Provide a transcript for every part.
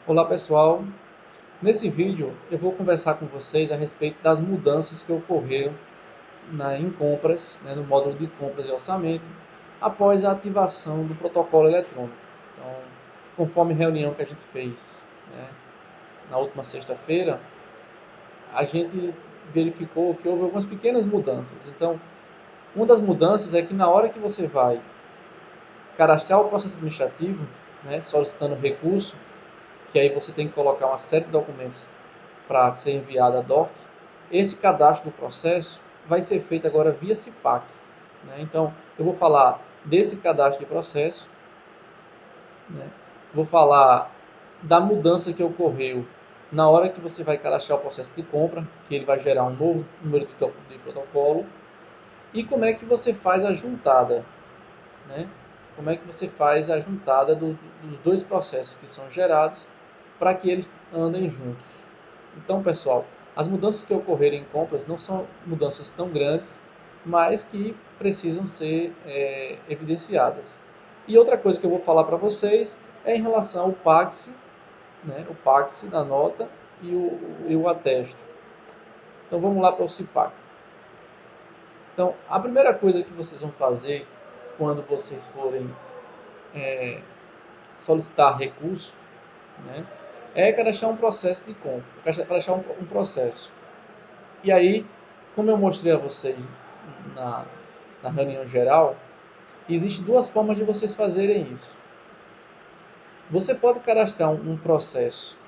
Olá pessoal, nesse vídeo eu vou conversar com vocês a respeito das mudanças que ocorreram em compras, no módulo de compras e orçamento, após a ativação do protocolo eletrônico. Então, conforme reunião que a gente fez, na última sexta-feira, a gente verificou que houve algumas pequenas mudanças. Então, uma das mudanças é que na hora que você vai cadastrar o processo administrativo, solicitando recurso, que aí você tem que colocar uma série de documentos para ser enviado à DOC, esse cadastro do processo vai ser feito agora via CIPAC. Então, eu vou falar desse cadastro de processo, né? Vou falar da mudança que ocorreu na hora que você vai cadastrar o processo de compra, que ele vai gerar um novo número de protocolo, e como é que você faz a juntada, né? Como é que você faz a juntada dos dois processos que são gerados para que eles andem juntos. Então, pessoal, as mudanças que ocorrerem em compras não são mudanças tão grandes, mas que precisam ser evidenciadas. E outra coisa que eu vou falar para vocês é em relação ao PAX, o PAX da nota e o atesto. Então vamos lá para o CIPAC. Então, a primeira coisa que vocês vão fazer quando vocês forem solicitar recurso, né, é cadastrar um processo de compra, cadastrar um processo. E aí, como eu mostrei a vocês na, na reunião geral, existem duas formas de vocês fazerem isso. Você pode cadastrar um processo,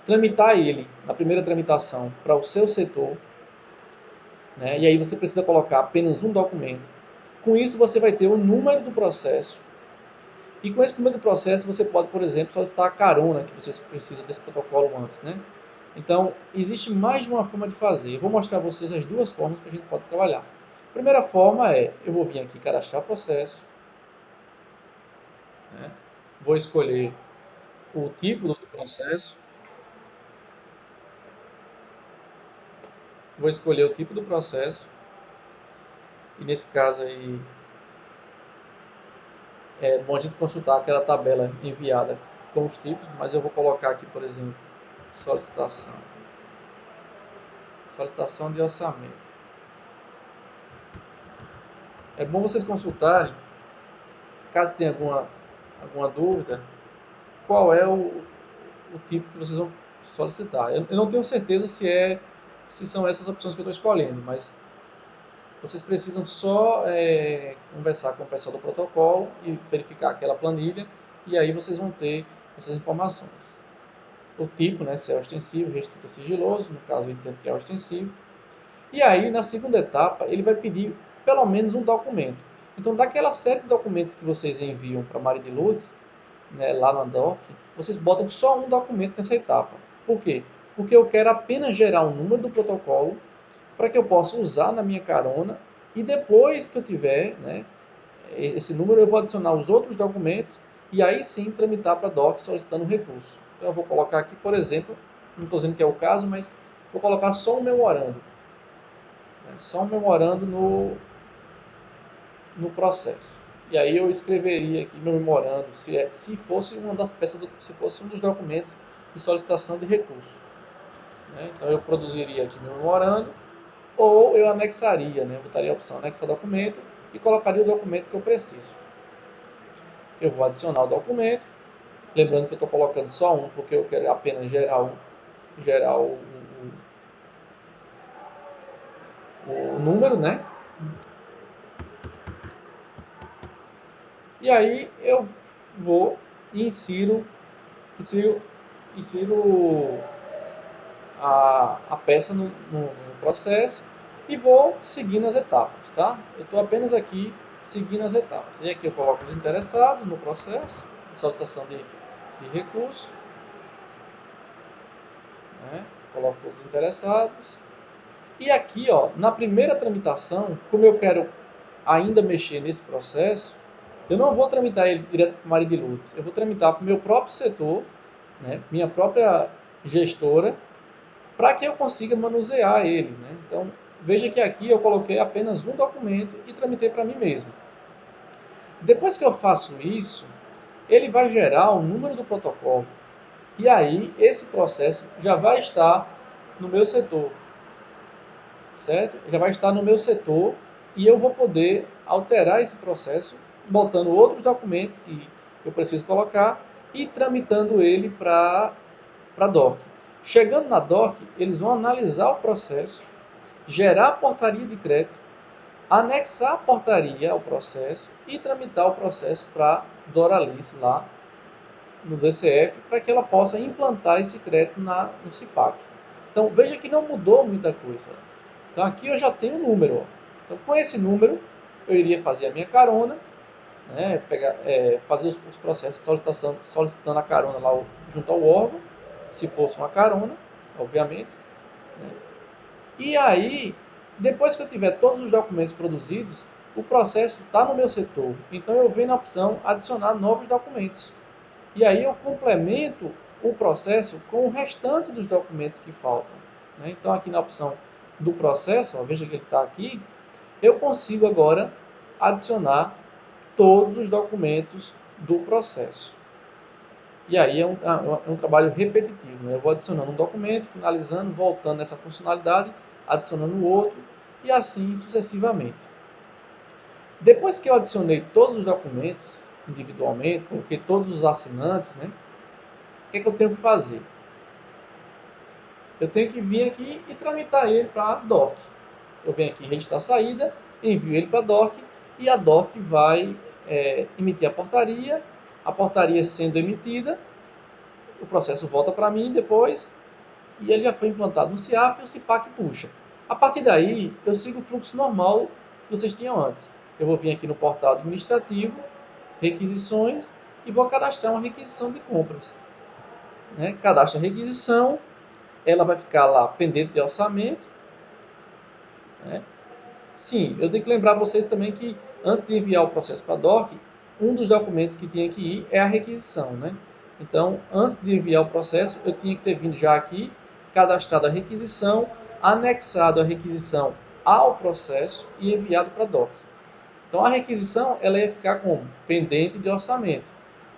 tramitar ele, na primeira tramitação, para o seu setor, e aí você precisa colocar apenas um documento. Com isso, você vai ter o número do processo. E com esse número do processo, você pode, por exemplo, solicitar a carona que você precisa desse protocolo antes. Então, existe mais de uma forma de fazer. Eu vou mostrar a vocês as duas formas que a gente pode trabalhar. A primeira forma é, eu vou vir aqui cadastrar processo, vou escolher o tipo do processo, vou escolher o tipo do processo, e nesse caso aí é bom a gente consultar aquela tabela enviada com os tipos, mas eu vou colocar aqui, por exemplo, solicitação, solicitação de orçamento. É bom vocês consultarem, caso tenha alguma dúvida, qual é o tipo que vocês vão solicitar. Eu não tenho certeza se são essas opções que eu estou escolhendo, mas vocês precisam só conversar com o pessoal do protocolo e verificar aquela planilha, e aí vocês vão ter essas informações. O tipo, se é ostensivo, restrito ou sigiloso, no caso eu entendo que é ostensivo. E aí, na segunda etapa, ele vai pedir pelo menos um documento. Então, daquela série de documentos que vocês enviam para a Maria de Lourdes, lá na DOC, vocês botam só um documento nessa etapa. Por quê? Porque eu quero apenas gerar um número do protocolo para que eu possa usar na minha carona e depois que eu tiver esse número, eu vou adicionar os outros documentos e aí sim tramitar para a DOC solicitando um recurso. Então eu vou colocar aqui, por exemplo, não estou dizendo que é o caso, mas vou colocar só um memorando. Só um memorando no processo. E aí eu escreveria aqui meu memorando, se fosse uma das peças, se fosse um dos documentos de solicitação de recurso. Então eu produziria aqui meu memorando, ou eu anexaria, botaria a opção anexar documento e colocaria o documento que eu preciso. Eu vou adicionar o documento, lembrando que eu estou colocando só um, porque eu quero apenas gerar o número, E aí eu vou e insiro, insiro a peça no processo e vou seguindo as etapas, tá? Eu estou apenas aqui seguindo as etapas. E aqui eu coloco os interessados no processo, solicitação de recurso, coloco todos os interessados. E aqui, ó, na primeira tramitação, como eu quero ainda mexer nesse processo, eu não vou tramitar ele direto para o Maria de Lourdes, eu vou tramitar para o meu próprio setor, minha própria gestora, para que eu consiga manusear ele. Então, veja que aqui eu coloquei apenas um documento e tramitei para mim mesmo. Depois que eu faço isso, ele vai gerar o número do protocolo. E aí, esse processo já vai estar no meu setor, certo? Já vai estar no meu setor e eu vou poder alterar esse processo, botando outros documentos que eu preciso colocar e tramitando ele para a DOC. Chegando na DOC, eles vão analisar o processo, gerar a portaria de crédito, anexar a portaria ao processo e tramitar o processo para Doralice lá no DCF, para que ela possa implantar esse crédito no CIPAC. Então, veja que não mudou muita coisa. Então, aqui eu já tenho um número. Ó. Então, com esse número, eu iria fazer a minha carona, né, fazer os processos solicitando a carona lá junto ao órgão, se fosse uma carona, obviamente. Né. E aí, depois que eu tiver todos os documentos produzidos, o processo está no meu setor. Então, eu venho na opção adicionar novos documentos. E aí eu complemento o processo com o restante dos documentos que faltam. Né? Então, aqui na opção do processo, ó, veja que ele está aqui, eu consigo agora adicionar todos os documentos do processo. E aí é um trabalho repetitivo. Né? Eu vou adicionando um documento, finalizando, voltando nessa funcionalidade, adicionando outro e assim sucessivamente. Depois que eu adicionei todos os documentos individualmente, coloquei todos os assinantes, né? O que eu tenho que fazer? Eu tenho que vir aqui e tramitar ele para a DOC. Eu venho aqui registrar a saída, envio ele para a DOC e a DOC vai emitir a portaria sendo emitida, o processo volta para mim depois e ele já foi implantado no CIAF e o CIPAC puxa. A partir daí, eu sigo o fluxo normal que vocês tinham antes. Eu vou vir aqui no portal administrativo, requisições e vou cadastrar uma requisição de compras. Né? Cadastro a requisição, ela vai ficar lá pendente de orçamento. Né? Sim, eu tenho que lembrar vocês também que antes de enviar o processo para a DOC, um dos documentos que tinha que ir é a requisição. Né? Então, antes de enviar o processo, eu tinha que ter vindo já aqui, cadastrado a requisição, anexado a requisição ao processo e enviado para a DOC. Então, a requisição ela ia ficar como? Pendente de orçamento.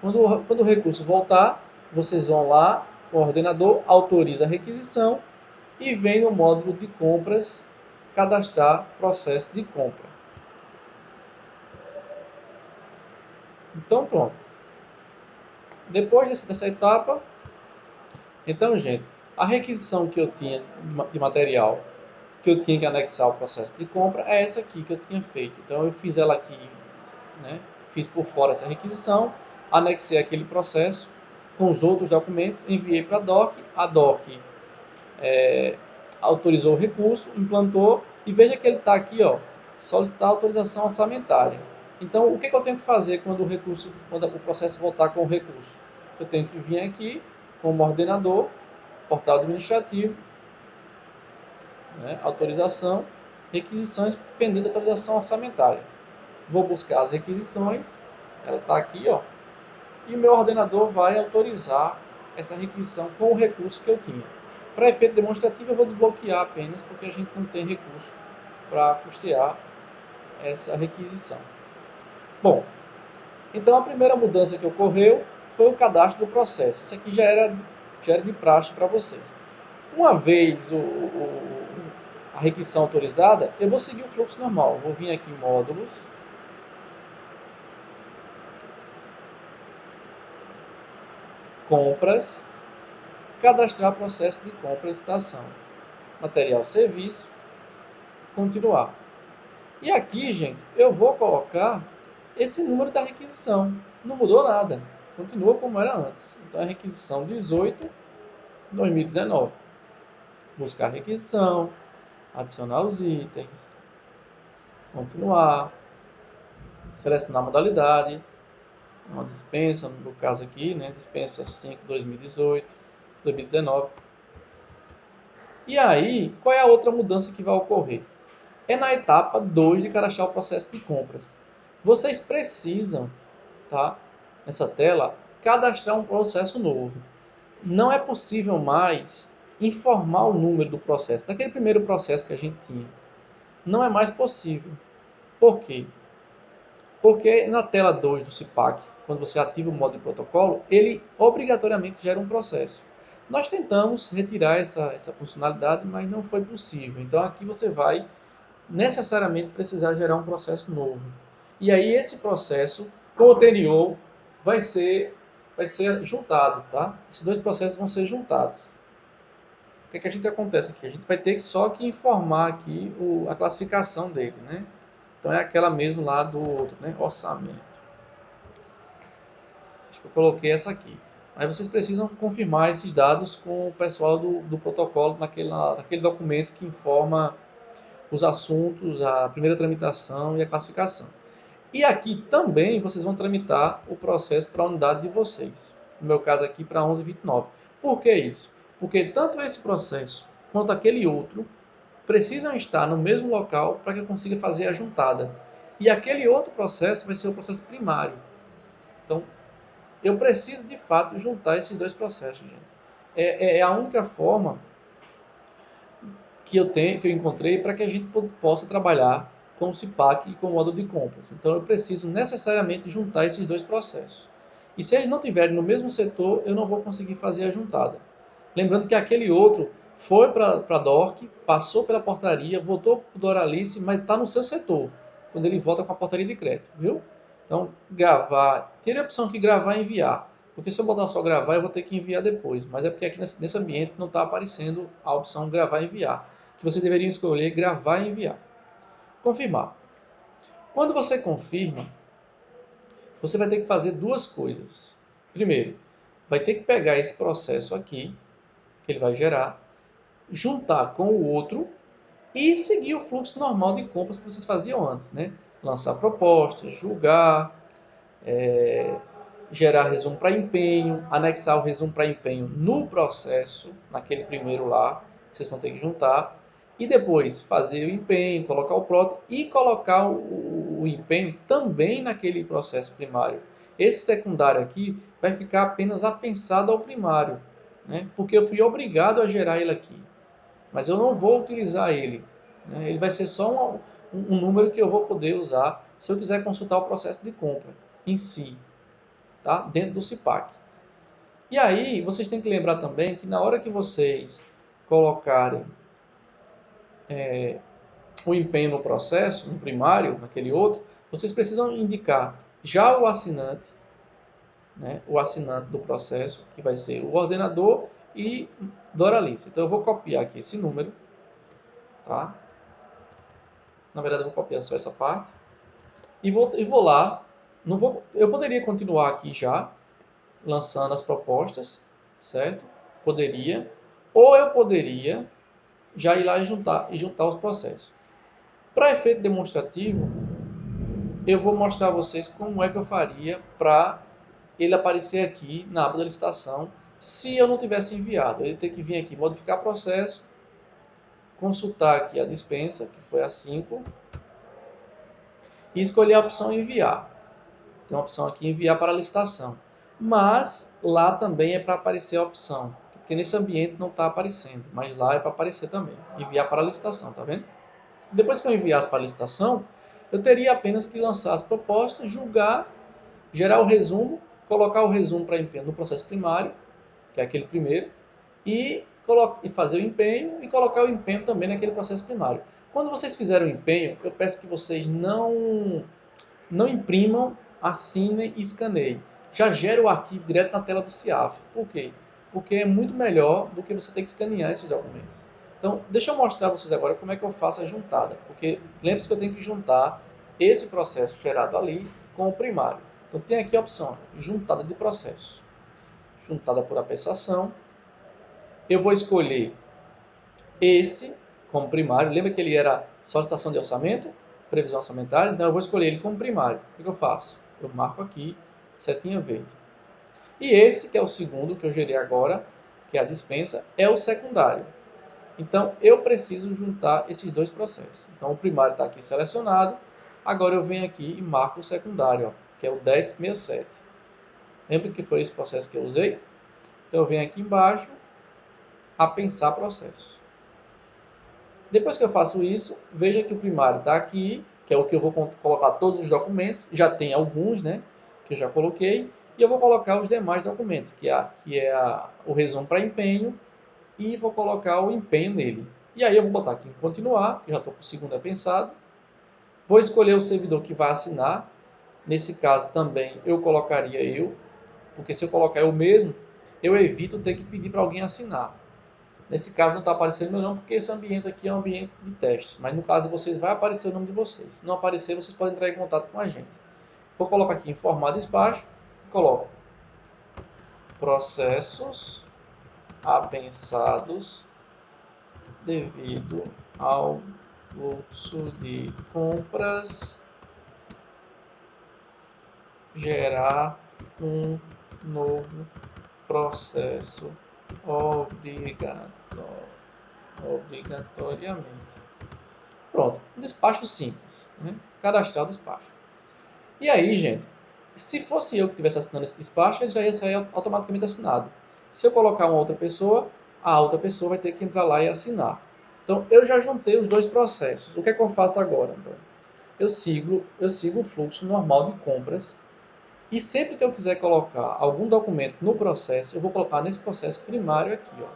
Quando o recurso voltar, vocês vão lá, o ordenador autoriza a requisição e vem no módulo de compras cadastrar processo de compra. Então, pronto. Depois dessa etapa, então, gente, a requisição que eu tinha de material, que eu tinha que anexar ao processo de compra, é essa aqui que eu tinha feito. Então, eu fiz ela aqui, né? Fiz por fora essa requisição, anexei aquele processo com os outros documentos, enviei para a DOC autorizou o recurso, implantou, e veja que ele está aqui, ó, solicitar autorização orçamentária. Então, o que eu tenho que fazer quando o processo voltar com o recurso? Eu tenho que vir aqui, como ordenador, portal administrativo, né, autorização, requisições pendente de autorização orçamentária. Vou buscar as requisições, ela está aqui, ó, e o meu ordenador vai autorizar essa requisição com o recurso que eu tinha. Para efeito demonstrativo, eu vou desbloquear apenas, porque a gente não tem recurso para custear essa requisição. Bom, então a primeira mudança que ocorreu foi o cadastro do processo. Isso aqui já era de praxe para vocês. Uma vez a requisição autorizada, eu vou seguir o fluxo normal. Eu vou vir aqui em módulos, compras, cadastrar processo de compra e licitação, material serviço, continuar. E aqui, gente, eu vou colocar esse número da requisição. Não mudou nada, continua como era antes. Então é requisição 18/2019. Buscar a requisição, adicionar os itens, continuar, selecionar a modalidade, uma dispensa, no caso aqui, né, dispensa 5/2018, 2019. E aí, qual é a outra mudança que vai ocorrer? É na etapa 2 de cadastrar o processo de compras. Vocês precisam, tá, nessa tela, cadastrar um processo novo. Não é possível mais informar o número do processo, daquele primeiro processo que a gente tinha. Não é mais possível. Por quê? Porque na tela 2 do CIPAC, quando você ativa o modo de protocolo, ele obrigatoriamente gera um processo. Nós tentamos retirar essa funcionalidade, mas não foi possível. Então aqui você vai necessariamente precisar gerar um processo novo. E aí esse processo com o anterior vai ser juntado, tá? Esses dois processos vão ser juntados. O que é que a gente acontece aqui? A gente vai ter só que informar aqui a classificação dele, né? Então é aquela mesmo lá do outro, né? Orçamento. Acho que eu coloquei essa aqui. Aí vocês precisam confirmar esses dados com o pessoal do protocolo naquele documento que informa os assuntos, a primeira tramitação e a classificação. E aqui também vocês vão tramitar o processo para a unidade de vocês. No meu caso aqui para 1129. Por que isso? Porque tanto esse processo quanto aquele outro precisam estar no mesmo local para que eu consiga fazer a juntada. E aquele outro processo vai ser o processo primário. Então, eu preciso de fato juntar esses dois processos, gente. É a única forma que eu encontrei para que a gente possa trabalhar com o CIPAC e com o módulo de compras. Então eu preciso necessariamente juntar esses dois processos. E se eles não estiverem no mesmo setor, eu não vou conseguir fazer a juntada. Lembrando que aquele outro foi para a DORC, passou pela portaria, voltou para o Doralice, mas está no seu setor, quando ele volta com a portaria de crédito, viu? Então, gravar, tire a opção aqui gravar e enviar, porque se eu botar só gravar, eu vou ter que enviar depois, mas é porque aqui nesse ambiente não está aparecendo a opção gravar e enviar, que você deveria escolher gravar e enviar. Confirmar. Quando você confirma, você vai ter que fazer duas coisas. Primeiro, vai ter que pegar esse processo aqui, que ele vai gerar, juntar com o outro e seguir o fluxo normal de compras que vocês faziam antes, né? Lançar propostas, julgar, gerar resumo para empenho, anexar o resumo para empenho no processo, naquele primeiro lá, vocês vão ter que juntar, e depois fazer o empenho, colocar o PROT e colocar o empenho também naquele processo primário. Esse secundário aqui vai ficar apenas apensado ao primário, né? Porque eu fui obrigado a gerar ele aqui, mas eu não vou utilizar ele, né? Ele vai ser só um número que eu vou poder usar se eu quiser consultar o processo de compra em si, tá? Dentro do CIPAC. E aí, vocês têm que lembrar também que na hora que vocês colocarem o empenho no processo, no primário, naquele outro, vocês precisam indicar já o assinante, né? O assinante do processo, que vai ser o ordenador e Doralice. Então, eu vou copiar aqui esse número, tá? Na verdade, eu vou copiar só essa parte. E vou lá. Eu poderia continuar aqui já, lançando as propostas, certo? Poderia. Ou eu poderia já ir lá e juntar os processos. Para efeito demonstrativo, eu vou mostrar a vocês como é que eu faria para ele aparecer aqui na aba da licitação se eu não tivesse enviado. Eu ia ter que vir aqui, modificar processo, consultar aqui a dispensa, que foi a 5, e escolher a opção enviar. Tem uma opção aqui, enviar para a licitação. Mas lá também é para aparecer a opção, porque nesse ambiente não está aparecendo, mas lá é para aparecer também. Enviar para a licitação, tá vendo? Depois que eu enviasse para a licitação, eu teria apenas que lançar as propostas, julgar, gerar o resumo, colocar o resumo para empenho no processo primário, que é aquele primeiro, e fazer o empenho e colocar o empenho também naquele processo primário. Quando vocês fizerem o empenho, eu peço que vocês não imprimam, assinem e escaneiem. Já gera o arquivo direto na tela do CIAF. Por quê? Porque é muito melhor do que você ter que escanear esses documentos. Então, deixa eu mostrar a vocês agora como é que eu faço a juntada. Porque lembre-se que eu tenho que juntar esse processo gerado ali com o primário. Então, tem aqui a opção, juntada de processos. Juntada por apensação. Eu vou escolher esse como primário. Lembra que ele era solicitação de orçamento, previsão orçamentária? Então eu vou escolher ele como primário. O que eu faço? Eu marco aqui, setinha verde. E esse, que é o segundo que eu gerei agora, que é a dispensa, é o secundário. Então eu preciso juntar esses dois processos. Então o primário está aqui selecionado. Agora eu venho aqui e marco o secundário, ó, que é o 1067. Lembra que foi esse processo que eu usei? Então eu venho aqui embaixo, apensar processo. Depois que eu faço isso, veja que o primário está aqui, que é o que eu vou colocar todos os documentos. Já tem alguns, né? que eu já coloquei, e eu vou colocar os demais documentos, o resumo para empenho, e vou colocar o empenho nele. E aí eu vou botar aqui em continuar, que eu já estou com o segundo pensado. Vou escolher o servidor que vai assinar. Nesse caso também eu colocaria eu, porque se eu colocar eu mesmo, eu evito ter que pedir para alguém assinar. Nesse caso não está aparecendo meu nome, porque esse ambiente aqui é um ambiente de teste. Mas no caso de vocês vai aparecer o nome de vocês. Se não aparecer, vocês podem entrar em contato com a gente. Vou colocar aqui informar despacho, coloco processos apensados devido ao fluxo de compras gerar um novo processo obrigatoriamente. Pronto, um despacho simples, né? Cadastrar o despacho. E aí, gente, se fosse eu que estivesse assinando esse despacho, ele já ia sair automaticamente assinado. Se eu colocar uma outra pessoa, a outra pessoa vai ter que entrar lá e assinar. Então, eu já juntei os dois processos. O que é que eu faço agora, então? Eu sigo o fluxo normal de compras e sempre que eu quiser colocar algum documento no processo, eu vou colocar nesse processo primário aqui, ó.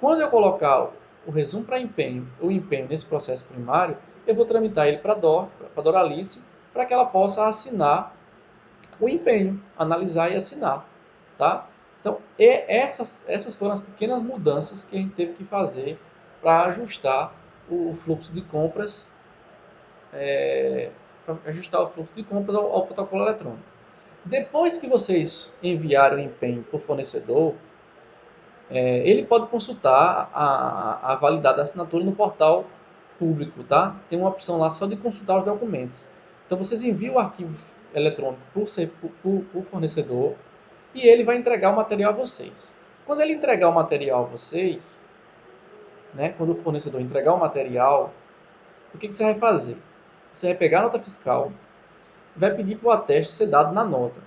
Quando eu colocar o resumo para empenho, o empenho nesse processo primário, eu vou tramitar ele para a Doralice, para que ela possa assinar o empenho, analisar e assinar, tá? Então, essas foram as pequenas mudanças que a gente teve que fazer para ajustar o fluxo de compras, ao protocolo eletrônico. Depois que vocês enviarem o empenho para o fornecedor, ele pode consultar a validade da assinatura no portal público, tá? Tem uma opção lá só de consultar os documentos. Então vocês enviam o arquivo eletrônico para o fornecedor e ele vai entregar o material a vocês. Quando ele entregar o material a vocês, né, quando o fornecedor entregar o material, o que você vai fazer? Você vai pegar a nota fiscal, vai pedir para o ateste ser dado na nota.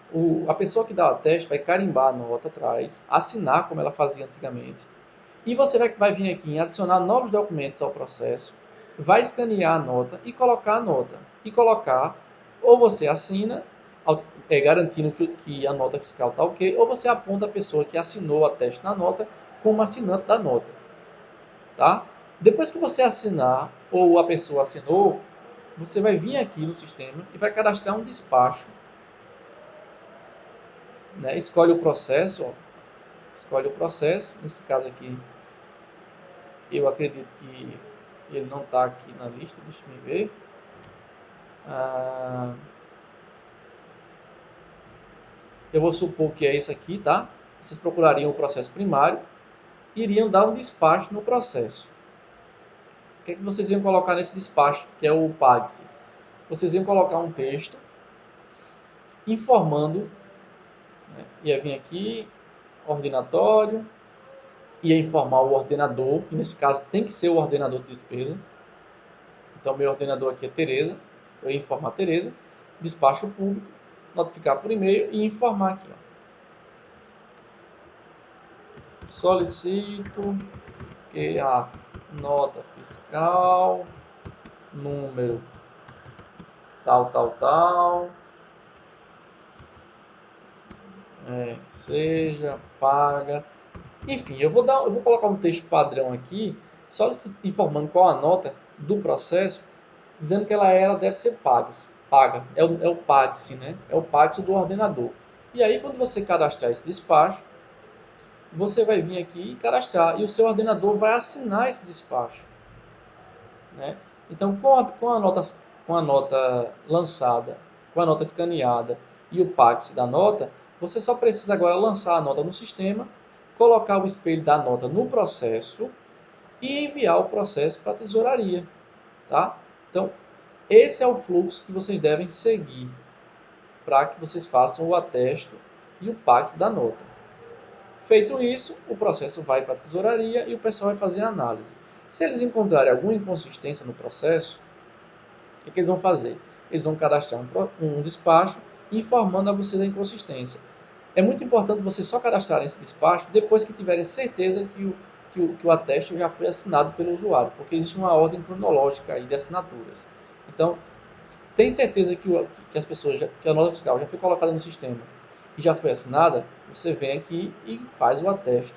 A pessoa que dá o ateste vai carimbar a nota atrás, assinar como ela fazia antigamente, e você vai vir aqui em adicionar novos documentos ao processo, vai escanear a nota e colocar a nota. E colocar, ou você assina, garantindo que a nota fiscal está ok, ou você aponta a pessoa que assinou o ateste na nota como assinante da nota. Tá? Depois que você assinar, ou a pessoa assinou, você vai vir aqui no sistema e vai cadastrar um despacho. Né? Escolhe o processo, ó. Escolhe o processo, nesse caso aqui, eu acredito que ele não está aqui na lista, deixa eu ver. Eu vou supor que é esse aqui, tá? Vocês procurariam o processo primário e iriam dar um despacho no processo. O que é que vocês iam colocar nesse despacho, que é o PAGSE? Vocês iam colocar um texto informando, né? Ia vir aqui, ordinatório, ia informar o ordenador, que nesse caso tem que ser o ordenador de despesa. Então, meu ordenador aqui é Tereza, eu ia informar a Tereza, despacho público, notificar por e-mail e informar aqui, ó. Solicito que a nota fiscal, número tal, tal, tal, seja paga. Enfim, eu vou colocar um texto padrão aqui, só informando qual a nota do processo, dizendo que ela deve ser paga. É o PAGSE, né? É o PAGSE do ordenador. E aí, quando você cadastrar esse despacho, você vai vir aqui e cadastrar, e o seu ordenador vai assinar esse despacho. Né? Então, com a nota lançada, com a nota escaneada e o PAGSE da nota, você só precisa agora lançar a nota no sistema, colocar o espelho da nota no processo e enviar o processo para a tesouraria. Tá? Então, esse é o fluxo que vocês devem seguir para que vocês façam o atesto e o PAGSE da nota. Feito isso, o processo vai para a tesouraria e o pessoal vai fazer a análise. Se eles encontrarem alguma inconsistência no processo, o que eles vão fazer? Eles vão cadastrar um despacho informando a vocês a inconsistência. É muito importante vocês só cadastrarem esse despacho depois que tiverem certeza que o ateste já foi assinado pelo usuário, porque existe uma ordem cronológica aí de assinaturas. Então, Tem certeza que as pessoas que a nota fiscal já foi colocada no sistema e já foi assinada? Você vem aqui e faz o atesto,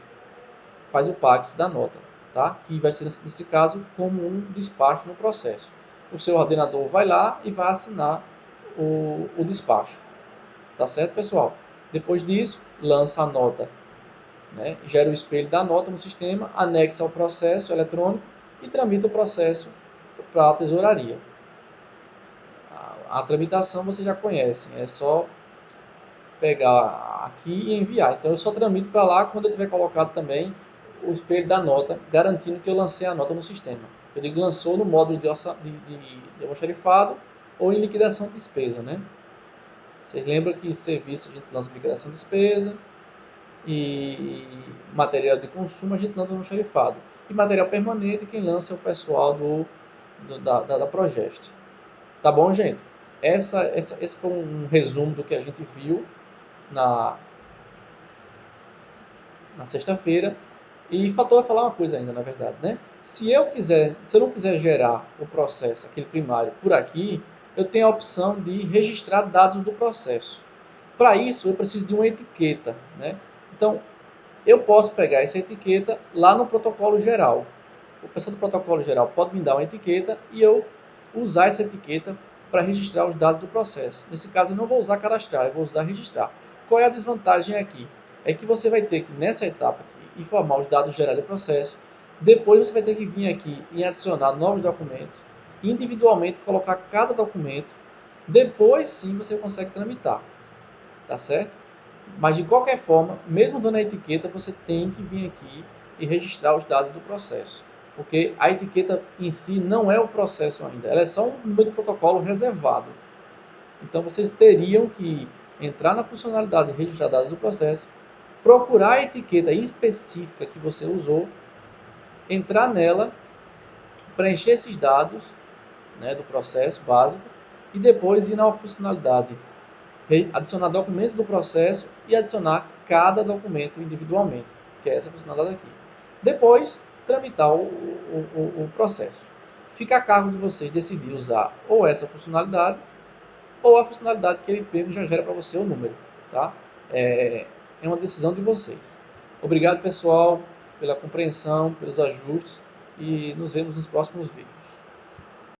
faz o PAX da nota, tá? Que vai ser, nesse caso, como um despacho no processo. O seu ordenador vai lá e vai assinar o despacho. Tá certo, pessoal? Depois disso, lança a nota, né? Gera o espelho da nota no sistema, anexa ao processo eletrônico e tramita o processo para a tesouraria. A tramitação você já conhece, é só pegar aqui e enviar. Então eu só tramito para lá quando eu tiver colocado também o espelho da nota, garantindo que eu lancei a nota no sistema. Eu digo lançou no módulo de almoxarifado ou em liquidação de despesa, né? Vocês lembram que serviço a gente lança liquidação de despesa e material de consumo a gente lança no almoxarifado. E material permanente quem lança é o pessoal da Progest. Tá bom, gente? Esse foi um resumo do que a gente viu na, na sexta-feira. E faltou falar uma coisa ainda, na verdade, né? Se eu não quiser gerar o processo, aquele primário, por aqui, eu tenho a opção de registrar dados do processo. Para isso, eu preciso de uma etiqueta, né? Então, eu posso pegar essa etiqueta lá no protocolo geral. O pessoal do protocolo geral pode me dar uma etiqueta e eu usar essa etiqueta para registrar os dados do processo. Nesse caso, eu não vou usar cadastrar, eu vou usar registrar. Qual é a desvantagem aqui? É que você vai ter que, nessa etapa aqui, informar os dados gerais do processo. Depois você vai ter que vir aqui e adicionar novos documentos, individualmente colocar cada documento. Depois sim você consegue tramitar, tá certo? Mas de qualquer forma, mesmo dando a etiqueta, você tem que vir aqui e registrar os dados do processo. Porque a etiqueta em si não é o processo ainda, ela é só um número de protocolo reservado. Então vocês teriam que entrar na funcionalidade de registrar dados do processo, procurar a etiqueta específica que você usou, entrar nela, preencher esses dados, né, do processo básico e depois ir na funcionalidade adicionar documentos do processo e adicionar cada documento individualmente, que é essa funcionalidade aqui. Depois, tramitar o processo. Fica a cargo de vocês decidir usar ou essa funcionalidade ou a funcionalidade que ele mesmo já gera para você o número. Tá? É uma decisão de vocês. Obrigado, pessoal, pela compreensão, pelos ajustes e nos vemos nos próximos vídeos.